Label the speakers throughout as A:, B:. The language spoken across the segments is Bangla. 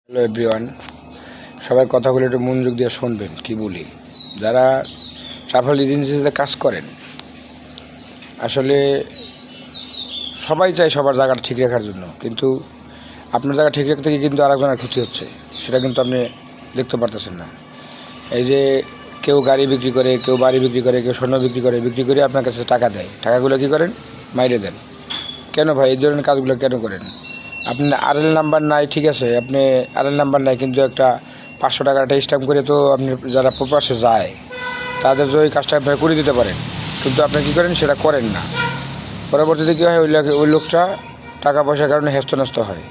A: হ্যালো এভরিওয়ান, সবাই কথাগুলো একটু মনোযোগ দিয়ে শুনবেন কি বলি। যারা ট্রাভেল এজেন্সিতে কাজ করেন, আসলে সবাই চায় সবার জায়গাটা ঠিক রাখার জন্য, কিন্তু আপনার জায়গা ঠিক রাখতে গিয়ে কিন্তু আরেকজনের ক্ষতি হচ্ছে, সেটা কিন্তু আপনি দেখতে পারতেছেন না। এই যে কেউ গাড়ি বিক্রি করে, কেউ বাড়ি বিক্রি করে, কেউ স্বর্ণ বিক্রি করে আপনার কাছে টাকা দেয়, টাকাগুলো কী করেন? মাইরে দেন। কেন ভাই এই ধরনের কাজগুলো কেন করেন? আপনি আরএল নাম্বার নাই, ঠিক আছে, আপনি আরএল নাম্বার নাই, কিন্তু একটা 500 টাকার একটা স্ট্যাম্প করে তো আপনি যারা প্রবাসে যায় তাদের তো ওই কাজটা আপনারা করে দিতে পারেন, কিন্তু আপনি কী করেন? সেটা করেন না। পরবর্তীতে কী হয়? ওই লোকটা টাকা পয়সার কারণে হেস্তনস্ত হয়।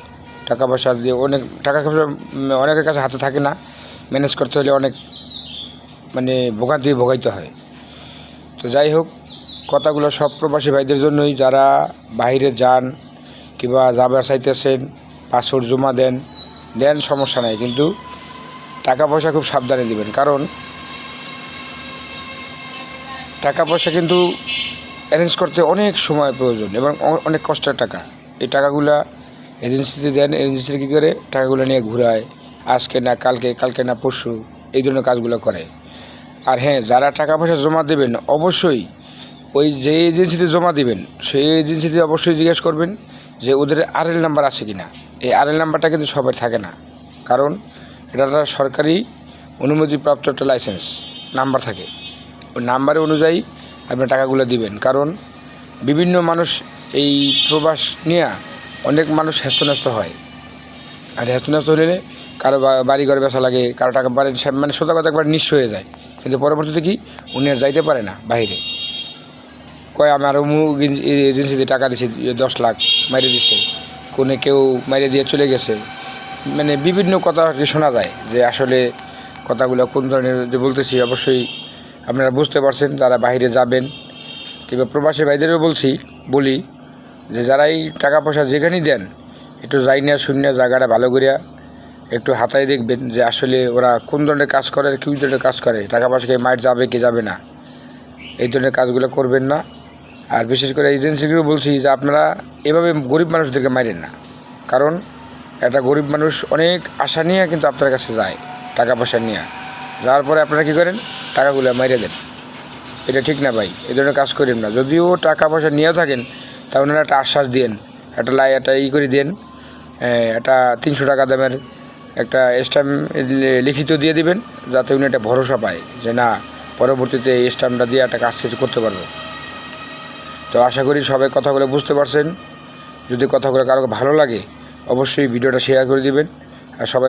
A: টাকা পয়সা দিয়ে টাকা পয়সা অনেকের কাছে হাতে থাকে না, ম্যানেজ করতে হলে অনেক ভোগান্তি ভোগাইতে হয়। তো যাই হোক, কথাগুলো সব প্রবাসী ভাইদের জন্যই, যারা বাইরে যান কিংবা যাবার চাইতেছেন, পাসপোর্ট জমা দেন সমস্যা নাই, কিন্তু টাকা পয়সা খুব সাবধানে দিবেন, কারণ টাকা পয়সা কিন্তু অ্যারেঞ্জ করতে অনেক সময় প্রয়োজন এবং অনেক কষ্টের টাকা। এই টাকাগুলা এজেন্সিতে দেন, এজেন্সিতে কী করে? টাকাগুলো নিয়ে ঘুরায়, আজকে না কালকে, কালকে না পরশু, এই ধরনের কাজগুলো করে। আর হ্যাঁ, যারা টাকা পয়সা জমা দেবেন, অবশ্যই ওই যে এজেন্সিতে জমা দিবেন সেই এজেন্সিতে অবশ্যই জিজ্ঞেস করবেন যে ওদের আরএল নাম্বার আছে কি না। এই আরএল নাম্বারটা কিন্তু সবার থাকে না, কারণ এটা একটা সরকারি অনুমতিপ্রাপ্ত একটা লাইসেন্স নাম্বার থাকে। ওই নাম্বারের অনুযায়ী আপনি টাকাগুলো দিবেন, কারণ বিভিন্ন মানুষ এই প্রবাস নিয়ে অনেক মানুষ হেস্তন্যস্ত হয়। আর হেস্তন্যস্ত হলে কারো বাড়ি ঘরে বেচা লাগে, কারো টাকা বাড়ি সোজা কথা একবার নিঃস্ব হয়ে যায়, কিন্তু পরবর্তীতে কি উনি আর যাইতে পারে না বাইরে। কয় আমার অমুক এজেন্সিতে টাকা দিছে 10 লাখ, মাইরে দিছে, কোনে কেউ মাইরে দিয়ে চলে গেছে, বিভিন্ন কথা শোনা যায়। যে আসলে কথাগুলো কোন ধরনের যে বলতেছি, অবশ্যই আপনারা বুঝতে পারছেন যারা বাইরে যাবেন, কিংবা প্রবাসী ভাইদেরও বলি যে যারাই টাকা পয়সা যেখানেই দেন, একটু যাই না শূন্য জায়গাটা ভালো করিয়া একটু হাতায় দেখবেন যে আসলে ওরা কোন ধরনের কাজ করে, কী ধরনের কাজ করে, টাকা পয়সা কে মাইর যাবে কি যাবে না, এই ধরনের কাজগুলো করবেন না। আর বিশেষ করে এজেন্সিগুলো বলছি যে আপনারা এভাবে গরিব মানুষদেরকে মারেন না, কারণ একটা গরিব মানুষ অনেক আশা নিয়ে কিন্তু আপনার কাছে যায়, টাকা পয়সা নিয়ে যাওয়ার পরে আপনারা কী করেন? টাকাগুলো মাইরে দেন। এটা ঠিক না ভাই, এই ধরনের কাজ করেন না। যদিও টাকা পয়সা নিয়েও থাকেন, তা ওনারা একটা আশ্বাস দিন, একটা করে দিন, একটা 300 টাকা দামের একটা স্ট্যাম্প লিখিত দিয়ে দিবেন, যাতে উনি একটা ভরসা পায় যে না, পরবর্তীতে এই স্ট্যাম্পটা দিয়ে একটা কাজ শেষ করতে পারবো। তো আশা করি সবাই কথাগুলো বুঝতে পারছেন। যদি কথাগুলো কারো ভালো লাগে, অবশ্যই ভিডিওটা শেয়ার করে দিবেন। আর সবাই